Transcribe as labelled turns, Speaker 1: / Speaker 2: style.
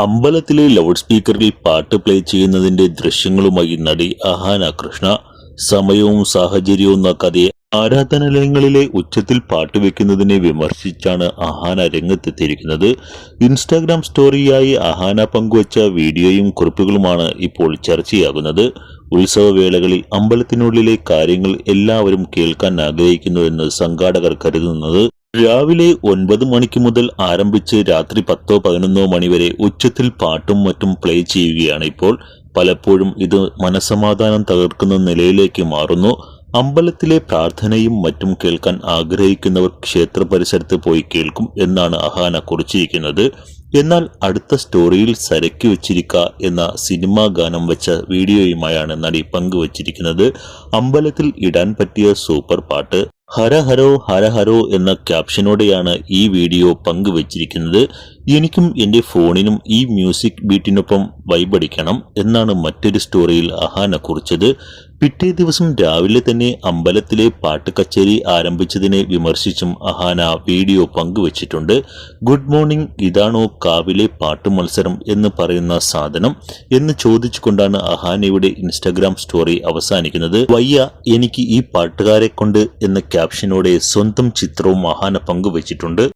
Speaker 1: അമ്പലത്തിലെ ലൗഡ് സ്പീക്കറിൽ പാട്ട് പ്ലേ ചെയ്യുന്നതിന്റെ ദൃശ്യങ്ങളുമായി നടി അഹാന കൃഷ്ണ. സമയവും സാഹചര്യവും നോക്കാതെ ആരാധനാലയങ്ങളിലെ ഉച്ചത്തിൽ പാട്ട് വെക്കുന്നതിനെ വിമർശിച്ചാണ് അഹാന രംഗത്തെത്തിയിരിക്കുന്നത്. ഇൻസ്റ്റാഗ്രാം സ്റ്റോറിയായി അഹാന പങ്കുവച്ച വീഡിയോയും കുറിപ്പുകളുമാണ് ഇപ്പോൾ ചർച്ചയാകുന്നത്. ഉത്സവവേളകളിൽ അമ്പലത്തിനുള്ളിലെ കാര്യങ്ങൾ എല്ലാവരും കേൾക്കാൻ ആഗ്രഹിക്കുന്നുവെന്ന് സംഘാടകർ കരുതുന്നത് രാവിലെ 9 മണിക്ക് മുതൽ ആരംഭിച്ച് രാത്രി 10-11 മണിവരെ ഉച്ചത്തിൽ പാട്ടും മറ്റും പ്ലേ ചെയ്യുകയാണ് ഇപ്പോൾ. പലപ്പോഴും ഇത് മനസമാധാനം തകർക്കുന്ന നിലയിലേക്ക് മാറുന്നു. അമ്പലത്തിലെ പ്രാർത്ഥനയും മറ്റും കേൾക്കാൻ ആഗ്രഹിക്കുന്നവർ ക്ഷേത്ര പരിസരത്ത് പോയി കേൾക്കും എന്നാണ് അഹാന കുറിച്ചിരിക്കുന്നത്. എന്നാൽ അടുത്ത സ്റ്റോറിയിൽ സരക്കി വച്ചിരിക്ക എന്ന സിനിമാ ഗാനം വെച്ച വീഡിയോയുമായാണ് നടി പങ്കുവച്ചിരിക്കുന്നത്. അമ്പലത്തിൽ ഇടാൻ പറ്റിയ സൂപ്പർ പാട്ട് ഹര ഹരോ ഹര ഹരോ എന്ന ക്യാപ്ഷനോടെയാണ് ഈ വീഡിയോ പങ്കുവച്ചിരിക്കുന്നത്. എനിക്കും എന്റെ ഫോണിനും ഈ മ്യൂസിക് ബീറ്റിനൊപ്പം വൈബടിക്കണം എന്നാണ് മറ്റൊരു സ്റ്റോറിയിൽ അഹാന കുറിച്ചത്. പിറ്റേ ദിവസം രാവിലെ തന്നെ അമ്പലത്തിലെ പാട്ട് കച്ചേരി ആരംഭിച്ചതിനെ വിമർശിച്ചും അഹാന വീഡിയോ പങ്കുവച്ചിട്ടുണ്ട്. ഗുഡ് മോർണിംഗ്, ഇതാണോ കാവിലെ പാട്ട് മത്സരം എന്ന് പറയുന്ന സാധനം എന്ന് ചോദിച്ചുകൊണ്ടാണ് അഹാനയുടെ ഇൻസ്റ്റഗ്രാം സ്റ്റോറി അവസാനിക്കുന്നത്. വയ്യ എനിക്ക് ഈ പാട്ടുകാരെ കൊണ്ട് എന്ന ക്യാപ്ഷനോടെ സ്വന്തം ചിത്രവും അഹാന പങ്കുവച്ചിട്ടുണ്ട്.